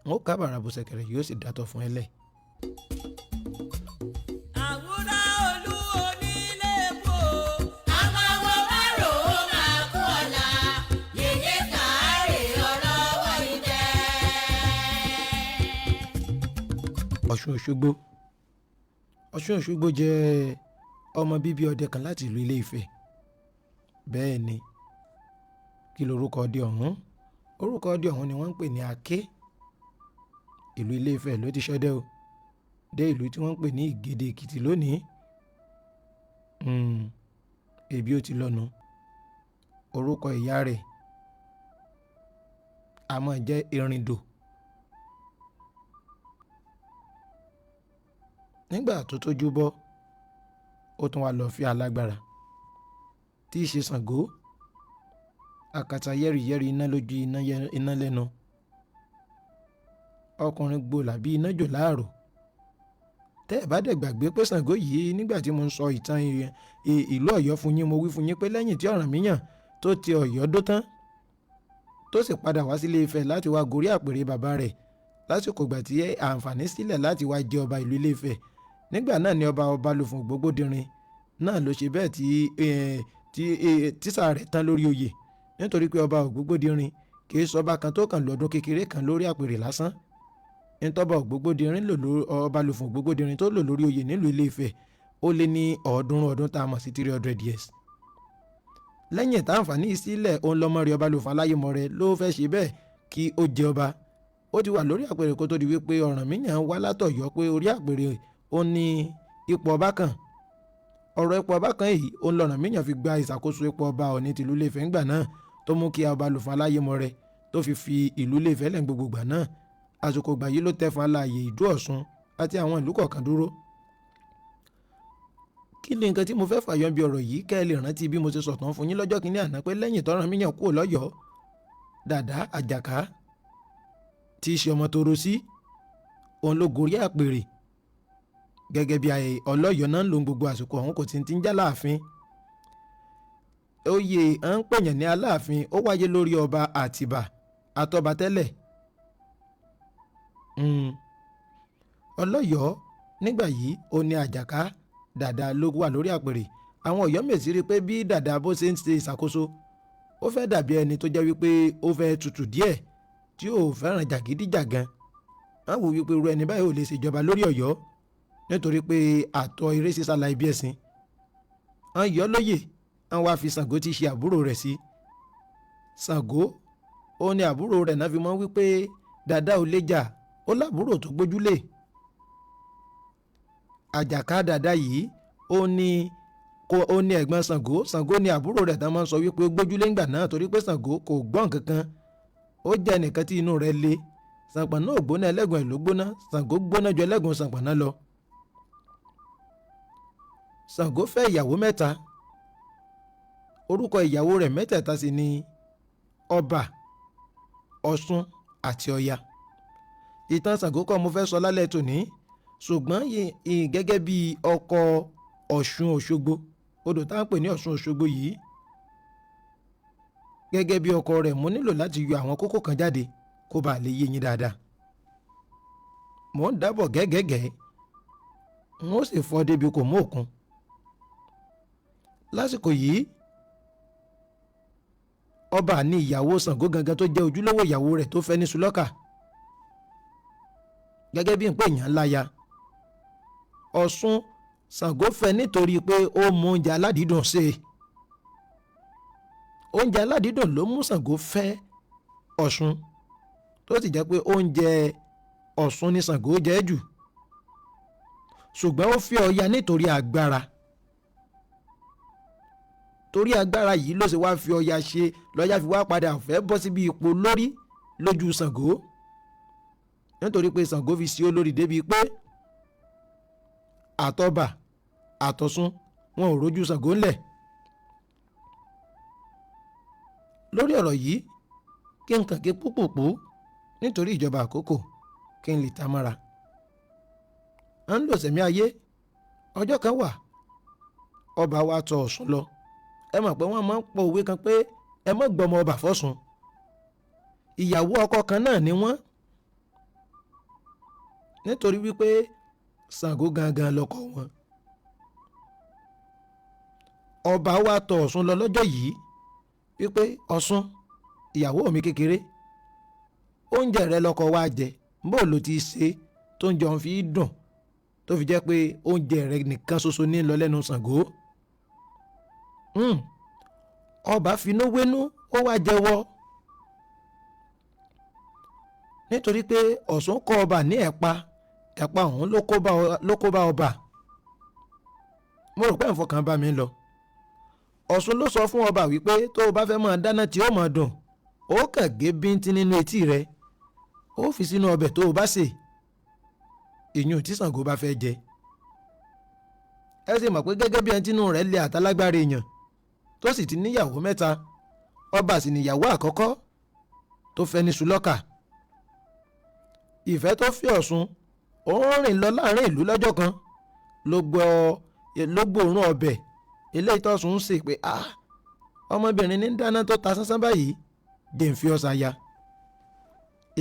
wọn ó kábàárà bó ṣẹ̀kẹ̀rẹ̀ yóò sì dàtọ̀ fún ẹ lẹ̀. àwúrà olú onílé epo àmàwọ̀ márò ó máa kú ọ̀la yèyé kàárè ọlọ́wọ́ idẹ. Ọ̀ṣun Òṣogbo. Ọ̀ṣun Òṣogbo jẹ́ ọmọ bíbí ọdẹ kan láti ìlú Ilé Ifẹ̀. Bẹ́ẹ̀ ni, kí lorúkọ ọdẹ ọ̀hún? Orúkọ ọdẹ ọ̀hún ni wọ́n ń pè ní Aké. Ìlú Ilé Ifẹ̀ ló ti ṣọdẹ o, dé ìlú tí wọ́n ń pè ní Ìgèdè Èkìtì lónìí. Ebi ó ti lọ́nu. Orúkọ ìyá rẹ̀ a máa jẹ́ Erindò. Nígbà tó tójú bọ́, ó tún wá lọ fi alágbára tí í ṣe Ṣàngó. Àkàtà yẹ́rìyẹ́rì iná lójú iná lẹ́nu. Ọkùnrin gbòòlà bí iná jò láàrò. Tẹ́ ẹ̀ bá dẹ̀ gbàgbé pé Ṣàngó yìí, nígbà tí mo ń sọ ìtàn ìlú Ọ̀yọ́ fún yín, mo wí fún yín pé lẹ́yìn tí Ọ̀rànmíyàn tó ti Ọ̀yọ́ dó tán, tó sì padà wá sílé Ifẹ̀ láti wá gorí àpèrè bàbá rẹ̀ lásìkò ìgbà tí àǹfààní sílẹ̀ láti wá jẹ ọba ìlú Ilé Ifẹ̀. Nígbà náà ni ọba Ọbalùfọ̀n Ògbógbódìrin náà ló ṣe bẹ́ẹ̀ tí tísà rẹ̀ tán lórí oyè, nítorí pé ọba Ògbógbódìrin kì í sọba kan tó kàn lọ́dún kékeré kan lórí àpèrè lásán. Nítọ́ba Ògbógbódìrin Ọbalùfọ̀n Ògbógbódìrin tó lò lórí oyè nílùú Ilé Ifẹ̀ ó lé ní 300 ọdún tá a mọ̀ sí 300 years. Lẹ́yìn táǹfààní sílẹ̀, òun lọ́mọ rẹ̀ Ọbalùfọ̀n Aláyémọrẹ ló fẹ́ ṣe bẹ́ẹ̀ kí ó jẹ ọba. Ó ti wà lórí àpèrè kó tó di wípé Ọ̀rànmíyàn wá látọ̀yọ́ pé orí àpèrè ó ní ipò ọba kan. Ọ̀rọ̀ ipò ọba kan yìí òun l'Ọ̀rànmíyàn fi gba ìṣàkóso ipò ọba Ọọ̀ni tìlú Ilé Ifẹ̀ ńgbà náà, tó mú kí Ọbalùfọ̀n Aláyémọrẹ tó fi ìlú Ilé Ifẹ̀ lẹ̀ gbogbo ìgbà náà. Àsìkò ìgbà yìí ló tẹ́ fún aláàyè ìdú Ọ̀ṣun àti àwọn ìlú kọ̀ọ̀kan dúró. Kí ni nǹkan tí mo fẹ́ fàyọ bí ọ̀rọ̀ yìí? Kẹ́ ẹ lè rántí bí mo ṣe sọ̀tàn fún yín lọ́jọ́ kìíní àná pé lẹ́yìn t'Ọ̀rànmíyàn kúrò lọ́yọ̀ọ́, Dàdá Àjàká tí í ṣe ọmọ Torosí, òun ló gorí àpèrè gẹ́gẹ́ bí ọlọ́yọ̀ọ́ náà ń lo gbogbo àsìkò ọ̀hún, kò ti ń já láàfin. Oyè à ń pèyàn ní Aláàfin ó wáyé lórí ọba Àtìbà àtọba tẹ́lẹ̀. Ọlọ́yọ̀ọ́ nígbà yìí ó ní Àjàká, Dàdá ló wà lórí àpèrè. Àwọn Ọ̀yọ́mèsì rí pé bí Dàdá bó ṣe ń ṣe ìṣàkóso, ó fẹ́ dàbí ẹni tó jẹ́ wípé ó fẹ́ tutù díẹ̀, tí ò fẹ́ràn jàgídíjàgan. Wọ́n wò wípé irú ẹni báyìí ò lè ṣèjọba lórí Ọ̀yọ́, nítorí pé àtọ̀ eré sísá la ibi ẹ̀sìn. Wọ́n yọ lóyè, wọ́n wá fi Ṣàngó tí ṣe àbúrò rẹ̀ sí. Ṣàngó ó ní àbúrò rẹ̀ náà fi mọ̀ wípé Dàdá ò lè jà, ó lábúrò tó gbójúlé. Àjàká Dàdá yìí ó ní ẹ̀gbọ́n Ṣàngó. Ṣàngó ní àbúrò rẹ̀ tán máa ń sọ wípé ó gbójúlé ńgbà náà, torí pé Ṣàngó kò gbọ́n kankan. Ó jẹ́ ẹnìkan tí inú rẹ̀ le. Ṣànpọ̀nná ò gbóná, ẹlẹ́gùn ẹ̀ ló gbóná. Ṣàngó gbóná ju ẹlẹ́gùn Ṣànpọ̀nná lọ. Ṣàngó fẹ́ ìyàwó 3. Orúkọ ìyàwó rẹ̀ mẹ́tẹ̀ẹ̀ta sì ni Ọbà, Ọ̀ṣun àti Ọya. Ìtàn Ṣàngó kọ́ mo fẹ́ sọ lálẹ́ tòní, ṣùgbọ́n gẹ́gẹ́ bí ọkọ Ọ̀ṣun Òṣogbo, odò tá à ń pè ní Ọ̀ṣun Òṣogbo yìí, gẹ́gẹ́ bí ọkọ rẹ̀ mo nílò láti yọ àwọn kókó kan jáde kó bàa lè yé yín dáadáa. Mò ń dábọ̀ gẹ́gẹ́gẹ́, n ó sì fọ́ débi kò mú òkun. Lásìkò yìí, Ọba ní ìyàwó Ṣàngó gangan tó jẹ́ ojúlówó ìyàwó rẹ̀ tó fẹ́ ní Ṣùlọ́kà, gẹ́gẹ́ bí n pè yàn láya. Ọ̀ṣun Ṣàngó fẹ́ nítorí pé ó mú oúnjẹ aládìídùn ṣe. Oúnjẹ aládìídùn ló mú Ṣàngó fẹ́ Ọ̀ṣun, tó sì jẹ́ pé oúnjẹ Ọ̀ṣun ni Ṣàngó jẹ́ jù. Ṣùgbọ́n ó fẹ́ Ọya nítorí agbára. Torí agbára yìí ló ṣe wá fi Ọya ṣe lọ́ya fi wá padà fẹ́ bọ́ síbi ipò lórí lójú Ṣàngó, nítorí pé Ṣàngó fi sí olórí débi pé àtọba àtọ̀ṣun wọn ò rójú Ṣàngó ńlẹ̀. Lórí ọ̀rọ̀ yìí kí n kàn ké púpùpù nítorí ìjọba àkókò kí n lè ta mọ́ra. À ń lò sẹ̀mí ayé. Ọjọ́ kan wà, ọba wa tọ̀ Ọ̀ṣun lọ. Ẹ mọ̀ pé wọ́n máa ń pọ̀ òwe kan pé ẹ mọ́ gbọ́mọ ọba fọ́ṣun. Ìyàwó ọkọ kan náà ni wọ́n. nítorí wípé Ṣàngó gangan lọkọ wọn. Ọba wa tọ̀ Ọ̀ṣun lọ lọ́jọ́ yìí wípé Ọ̀ṣun ìyàwó mi kékeré, oúnjẹ rẹ lọkọ wa jẹ, bó ló ti ṣe tó ń jẹun fi dùn tó fi jẹ́ pé oúnjẹ rẹ nìkan ṣoṣo ní lọ lẹ́nu Ṣàngó. Ọba finú wénú ó wá jẹ́wọ́, nítorí pé Ọ̀ṣun kọ́ ọba ní ẹ̀pa ọ̀hún ló kó bá ọba. Mo rò pé ìfọkàn bá mi lọ. Ọ̀ṣun ló sọ fún ọba wípé tó o bá fẹ́ máa dáná tí ó máa dùn, ó kàn gé bíntín nínú etí rẹ, ó fi sínú ọbẹ̀ tó o bá sè, ìyún tí Ṣàngó bá fẹ́ jẹ. Ẹ sì mọ̀ pé gẹ́gẹ́ bí ẹni tínú rẹ̀ lé àtàlágbára èèyàn tó sì ti níyàwó mẹ́ta, ọba sì níyàwó àkọ́kọ́ tó fẹ́ ní Ṣùlọ́kà. Ìfẹ́ tó fi Ọ̀ṣun, ó ń rìn lọ láàrin ìlú lọ́jọ́ kan ló gbóòórùn ọbẹ̀ eléyìí tọ́sùn ń sè pé ọmọbìnrin ní dáná tó ta sánsán báyìí dé ń fi ọ̀sà ya.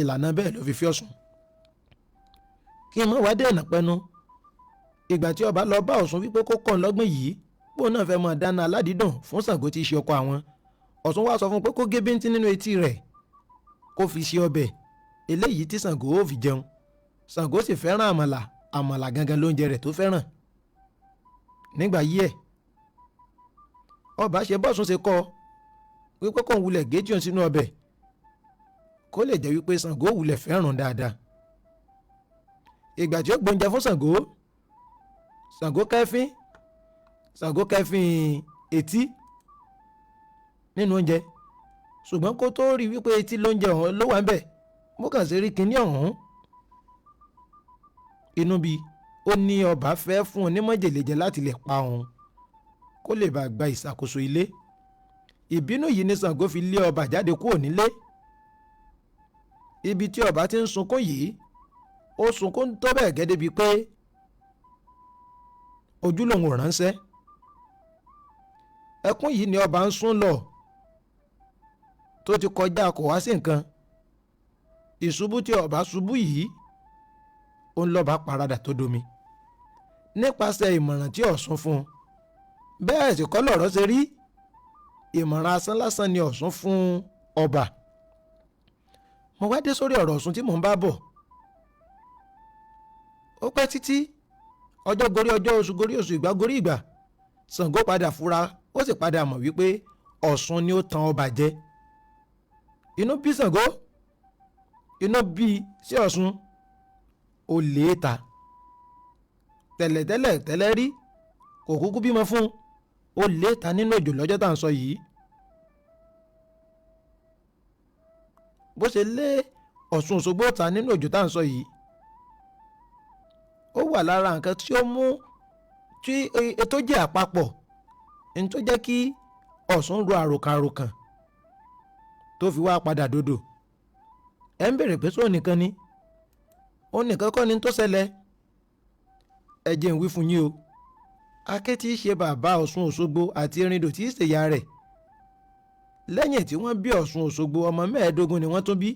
Ìlànà bẹ́ẹ̀ ló fi fi Ọ̀ṣun. Kí n mọ̀ wá dènà pẹ́nu, ìgbà tí ọba lọ bá Ọ̀ṣun wípé kó kàn lọ́gbìn yìí bóun náà fẹ́ mọ̀ dáná aládìídùn fún Ṣàngó tí í ṣe ọkọ àwọn. Ọ̀ṣun wá sọ fún pé kó gé bíntín nínú etí rẹ̀ kó fi ṣe ọbẹ̀ eléyìí tí Ṣàngó ó fi jẹun. Ṣàngó sì fẹ́ràn àmàlà gangan lóúnjẹ rẹ̀ tó fẹ́ràn. Nígbà yí ẹ̀ ọba ṣe bọ́sùn ṣe kọ́ wípé kò ń wulẹ̀ géjìun sínú ọbẹ̀ kó lè jẹ́ wípé Ṣàngó wulẹ̀ fẹ́ràn dáadáa. Ìgbà tí ó gbóúnjẹ fún Ṣàngó kẹfín etí nínú oúnjẹ, ṣùgbọ́n kó tó rí wípé etí lóúnjẹ ọ̀hún ló wà ń bẹ̀, mo kàn sí rí kinní ọ̀hún. Inú bí ó ní ọba fẹ́ fún un ní májèlé jẹ láti lè pa òun kó lè bá gba ìṣàkóso ilé. Ìbínú yìí ni Ṣàngó fi lé ọba jáde kúrò nílé. Ibi tí ọba ti ń sunkún yìí, ó sunkún tó bẹ́ẹ̀ gẹ́ débi pé ojú lòun ò ránṣẹ́. Ẹkún yìí ni ọba ń sún lọ tó ti kọjá kò wá sí nǹkan. Ìṣubú tí ọba ṣubú yìí, ó ń lọ́ba paradà tó domi nípasẹ̀ ìmọ̀ràn tí Ọ̀ṣun fún un. Bẹ́ẹ̀ sì kọ́ lọ̀rọ̀ ṣe rí. Ìmọ̀ràn asán lásán ni Ọ̀ṣun fún ọba. Mo wá dé sórí ọ̀rọ̀ Ọ̀ṣun tí mò ń bá bọ̀. Ó pẹ́ títí, ọjọ́ gorí ọjọ́, oṣù gorí oṣù, ìgbà gorí ìgbà, Ṣàngó padà fura, ó sì padà mọ̀ wípé Ọ̀ṣun ni ó tan ọba jẹ. Inú bí Ṣàngó, inú bí sí Ọ̀ṣun, ó lè ta. Tẹ́lẹ̀ rí kò kúkú bímọ fún, ó lè ta nínú òjò lọ́jọ́ tá à ń sọ yìí. Bó ṣe lé Ọ̀ṣun Òṣogbo ta nínú òjò tá à ń sọ yìí, ó wà lára nǹkan tí ó mú tí ètò jẹ́ àpapọ̀ ní tó jẹ́ kí Ọ̀ṣun ro àròkàn tó fi wá padà dodo. Ẹ ń bèrè pé sóò nìkan ni, ó nìkan kọ́ ni tó ṣẹlẹ̀. Ẹ jẹ́ n wí fún yín o, Aké tí í ṣe bàbá Ọ̀ṣun Òṣogbo àti Erindò tí í ṣèyá rẹ̀, lẹ́yìn tí wọ́n bí Ọ̀ṣun Òṣogbo ọmọ 15 ni wọ́n tún bí.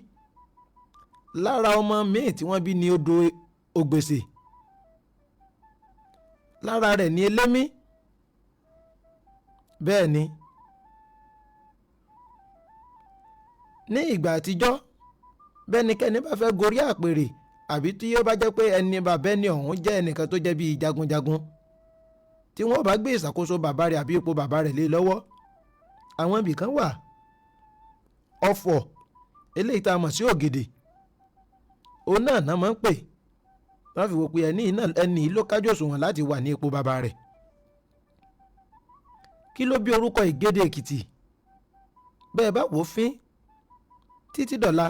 Lára ọmọ míì tí wọ́n bí ní odò Ògbèsè, lára rẹ̀ ní Elémí. Bẹ́ẹ̀ ni ní ìgbà àtijọ́, bẹ́nikẹ́ni bá fẹ́ gorí àpèrè àbí tí yóò bá jẹ́ pé ẹni bàbá ẹni ọ̀hún jẹ́ ẹnìkan tó jẹ́ bíi jagunjagun, tí wọ́n bá gbé ìṣàkóso bàbá rẹ̀ àbí ipò bàbá rẹ̀ lé lọ́wọ́, àwọn ibì kan wà, ọ̀fọ̀ eléyìí tá a mọ̀ sí ògèdè, òun náà máa ń pè wọ́n fi wò pé ẹni ló kájú òṣùwọ̀n láti wà ní ipò bàbá rẹ̀. Kí ló bí orúkọ Ìgédé Èkìtì? Bẹ́ẹ̀ bá wò ó fín títí dọ̀la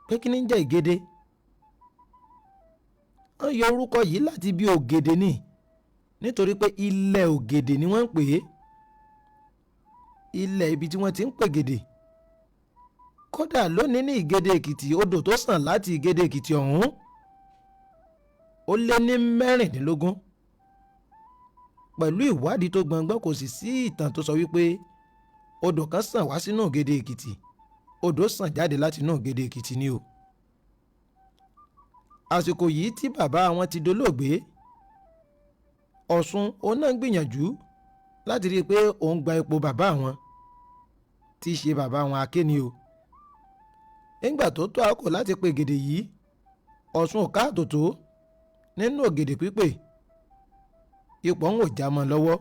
pé kí ni ń jẹ́ Ìgédé? Wọ́n yọ orúkọ yìí láti bí ògèdè ni, nítorí pé ilẹ̀ ògèdè ni wọ́n ń pè é, ilẹ̀ ibi tí wọ́n ti ń pè gèdè. Kódà lónìí ní Ìgédé Èkìtì, odò tó sàn láti Ìgédé Èkìtì ọ̀hún ó lé ní 16. Pẹ̀lú ìwádìí tó gbọ̀ngbọ́n, kò sì sí ìtàn tó sọ wípé odò kan sàn wá sínú Ìgédé Èkìtì, odò sàn jáde láti inú Ìgédé Èkìtì ni o. àsìkò yìí tí bàbá wọn ti dolóògbé, Ọ̀ṣun òun náà gbìyànjú láti rí i pé òun gba ipò bàbá wọn tí í ṣe bàbá wọn Akéni o. nígbà tó tó àkókò láti pe gèdè yìí, Ọ̀ṣun ò káàtó tó nínú ògèdè pípè, ipò ń ò já mọ́ lọ́wọ́.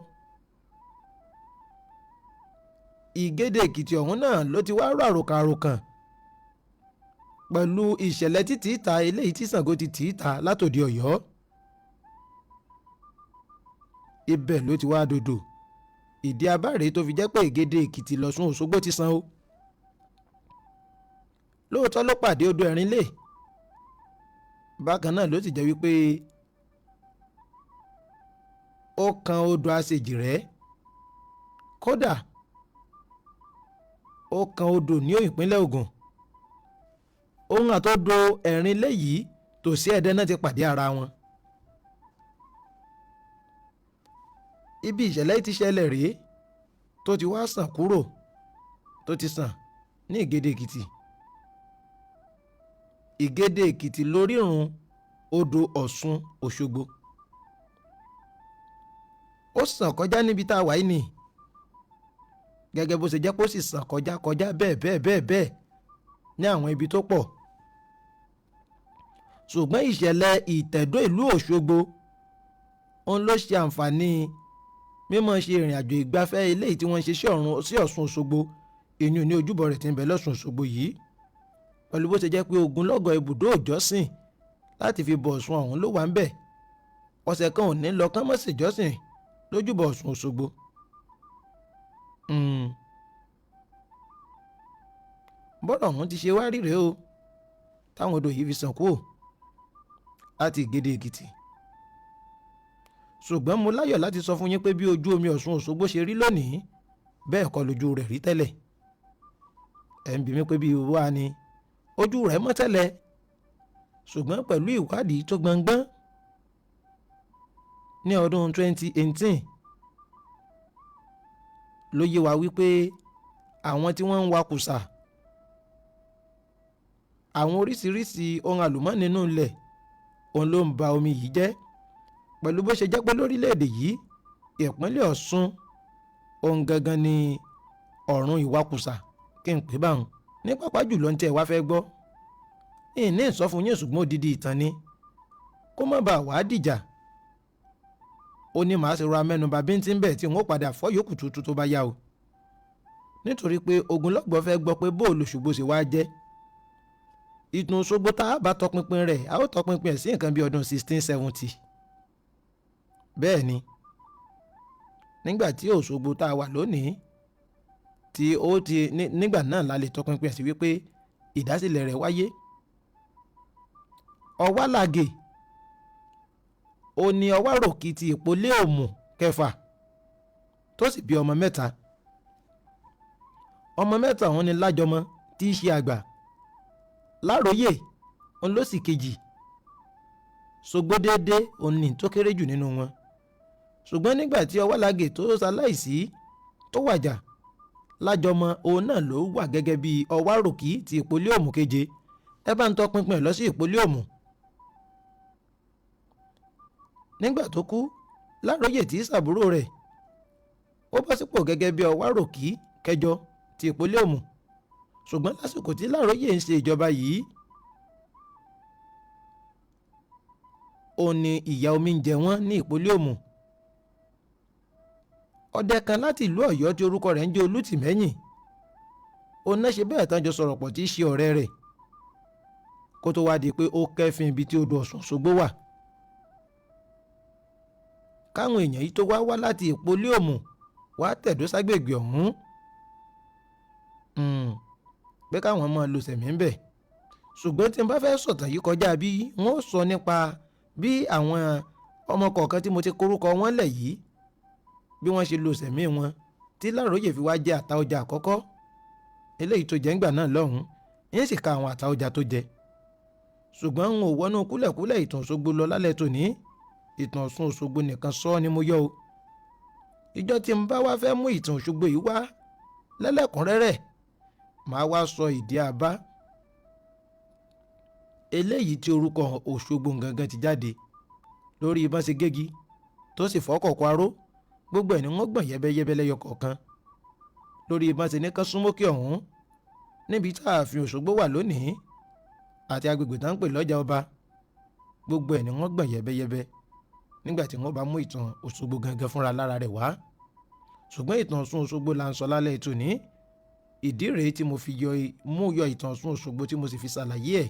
Ìgédé Èkìtì ọ̀hún náà ló ti wá rọ àròkàn pẹ̀lú ìṣẹ̀lẹ̀ títì ìta eléyìí tí Ṣàngó ti tì í ta látòdì Ọ̀yọ́. Ibẹ̀ ló ti wá dodo. Ìdí abáre tó fi jẹ́ pé Ìgédé Èkìtì l'Ọ̀ṣun Òṣogbo ti san o. Lóòótọ́ ló pàdé odò Ẹ̀rínlé. Bákan náà ló sì jẹ́ wípé ó kan odò Àṣejìrẹ́, kódà ó kan odò ní ìpínlẹ̀ Ògùn. Òun àtọ́dọ̀ Ẹ̀rínlé yìí tòsí Ẹdẹ náà ti pàdé ara wọn. Ibi ìṣẹ̀lẹ̀ ti ṣẹlẹ̀ rèé tó ti wá sàn kúrò, tó ti sàn ní Ìgédé Èkìtì. Ìgédé Èkìtì lórírun odò Ọ̀ṣun Òṣogbo. Ó sàn kọjá níbi tá a wà yìí ni, gẹ́gẹ́ bó ṣe jẹ́ pé ó sì sàn kọjá bẹ́ẹ̀ ní àwọn ibi tó pọ̀. Ṣùgbọ́n ìṣẹ̀lẹ̀ ìtẹ̀dó ìlú Òṣogbo òun ló ṣe àǹfààní mímọ́ ṣe ìrìn àjò ìgbafẹ́ eléyìí tí wọ́n ṣe sí Ọ̀ṣun Òṣogbo, ìyún ní ojúbọ rẹ̀ tí ń bẹ lọ́ṣun Òṣogbo yìí, pẹ̀lú bó ṣe jẹ́ pé ogunlọ́gọ̀ ibùdó ìjọsìn láti fi bọ Ọ̀ṣun ọ̀hún ló wà ń bẹ̀. Ọ̀sẹ̀ kan ò ní lọ kán mọ́ sí ìjọsìn lójúbọ Ọ̀ṣun Òṣogbo. Bọ́rọ̀ ọ̀hún ti ṣe wá rí rèé o, táwọn odò yìí fi sàn kúrò láti Ìgédé Èkìtì. Ṣùgbọ́n mo láyọ̀ láti sọ fún yín pé bí ojú omi Ọ̀ṣun Òṣogbo ṣe rí lónìí, bẹ́ẹ̀ kọ́ lójú rẹ̀ rí tẹ́lẹ̀. Ẹ̀ ń bi mí pé bí wá ni ojú rẹ̀ mọ́ tẹ́lẹ̀, ṣùgbọ́n pẹ̀lú ìwádìí tó gbọngbọ́n ní ọdún 2018 ló yé wa wípé àwọn tí wọ́n ń wakùsà àwọn oríṣiríṣi ohun àlùmọ́ọ́nì nínú ilẹ̀ òun ló ń ba omi yìí jẹ́, pẹ̀lú bó ṣe jẹ́ pé lórílẹ̀‐èdè yìí ìpínlẹ̀ Ọ̀ṣun ohun gangan ni ọ̀run ìwakùsà, kí n pè báwọn ní pápá jùlọ ní tí ẹ wá fẹ́ gbọ́. ìní ìsọfún yín ṣùgbọ́n odidi ìtàn ni kó má bàa wàá dìjà. Ó ní màá ṣe ra mẹ́nuba bíntín bẹ́ẹ̀ tí wọ́n padà fọ́ yòókù tuntun tó bá yá o, nítorí pé ogunlọ́gbọ̀ fẹ́ gbọ́ pé bóòlù Òṣogbo ṣe wá jẹ́. Ìtàn Òṣogbo tá a bá tọpinpin rẹ̀, a ó tọpinpin ẹ̀ sí nǹkan bí ọdún 1670. Bẹ́ẹ̀ ni nígbà tí Òṣogbo tá a wà lónìí tí ó ti nígbà náà la lè tọpinpin ẹ̀ sí wípé ìdásílẹ̀ rẹ̀ wáyé. Ọ̀wálàgè ó ní Ọwáròkì ti ìpolé Òmù kẹfà tó sì bí ọmọ mẹ́ta. Ọmọ mẹ́ta òun ni Lájọmọ tí í ṣe àgbà, Láróyè òun ló sì kejì, Ṣògbódédé òun ní tó kéré jù nínú wọn. Ṣùgbọ́n nígbà tí Ọwálàgè tó ṣaláìsí tó wàjà, Lájọmọ òun náà ló wà gẹ́gẹ́ bí Ọwáròkì ti ìpolé Òmù keje. Ẹ bá ń tọpinpin lọ sí ìpolé Òmù. Nígbà tó kú, Láróyè tí í ṣàbúrò rẹ̀ ó bọ́ sípò gẹ́gẹ́ bí Ọwáròkì kẹjọ ti ìpolé Òmù. Ṣùgbọ́n lásìkò tí Láróyè ń ṣe ìjọba yìí, ó ní ìyà omi ń jẹ wọ́n ní ìpolé Òmù. Ọdẹ kan láti ìlú Ọ̀yọ́ tí orúkọ rẹ̀ ń jẹ́ Olútìmẹ́yìn, òun náà ṣe bẹ́ẹ̀ tán jọ sọ̀rọ̀ pọ̀ tí í ṣe ọ̀rẹ́ rẹ̀, kó tó wá di pé ó kẹ́fìn ibi tí odò Ọ̀ṣun Òṣogbo wà. Káwọn èèyàn yìí tó wá láti ìpolé Òmù wá tẹ̀dó ságbègbè ọ̀hún, pé káwọn máa lo sẹ̀mí ń bẹ̀. Ṣùgbọ́n tí n bá fẹ́ sọ̀tàn yìí kọjá bí wọ́n sọ nípa bí àwọn ọmọ kọ̀ọ̀kan tí mo ti korúkọ wọn lẹ̀ yìí bí wọ́n ṣe lo sẹ̀mí wọn tí Láróyè fi wá jẹ́ Àtaọjà àkọ́kọ́ eléyìí tó jẹ́ ńgbà náà lọ́hùn-ún. Yín sì ka àwọn Àtaọjà tó jẹ. Ṣùgbọ́n n ò wọnú kúlẹ̀kúlẹ̀ ìtàn Òṣogbo lọ lálẹ́ tòní. Ìtàn Ọ̀ṣun Òṣogbo nìkan sọ ni mo yọ o. Ìjọ tí n bá wá fẹ́ mú ìtàn Òṣogbo yìí wá lẹ́lẹ́kùnrẹ́rẹ́, màá wá sọ ìdí abá eléyìí tí orúkọ Òṣogbo gangan ti jáde lórí bọ́n ṣe gégi tó sì fọ́kọ̀ọ̀kọ̀ aró gbogbo ẹ̀ ni wọ́n gbọ̀n yẹ́bẹ́yẹ́bẹ́ lẹ́yọ kọ̀ọ̀kan lórí bọ́n ṣe ní kán súnmọ́kè ọ̀hún níbi tá ààfin Òṣogbo wà lónìí àti agbègbè tá ń pè lọ́jà ọba gbogbo ẹ̀ ni wọ́n gbọ̀n yẹ́bẹ́yẹ́bẹ́ nígbà tí wọ́n bá mú ìtàn Òṣogbo gangan fúnra lára rẹ̀ wá ṣùgbọ́n ìtàn Ọ̀ṣun Òṣogbo là ń sọ lálẹ́ ètò ní ìdí rèé tí mo fi yọ ìtàn Ọ̀ṣun Òṣogbo tí mo sì fi ṣàlàyé ẹ̀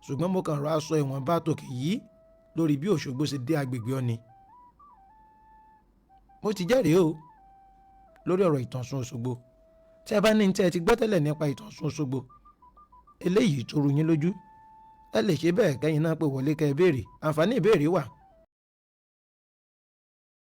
ṣùgbọ́n mo kàn rọ aṣọ ìwọ̀n bá tòkè yìí lórí bí Òṣogbo ṣe dé agbègbè ọ̀ni mo ti jẹ́rìí o lórí ọ̀rọ̀ ìtàn Ọ̀ṣun Òṣogbo tí ẹ bá ní tí ẹ ti gbọ́ tẹ́lẹ̀ nípa ìtàn Ọ̀ṣun Òṣogbo eléyìí tó rú yín lójú ẹ lè ṣe bẹ́ẹ̀ kẹ́yìn náà pé wọlé kẹ́ ẹ béèrè àǹfààní ìbéèrè wà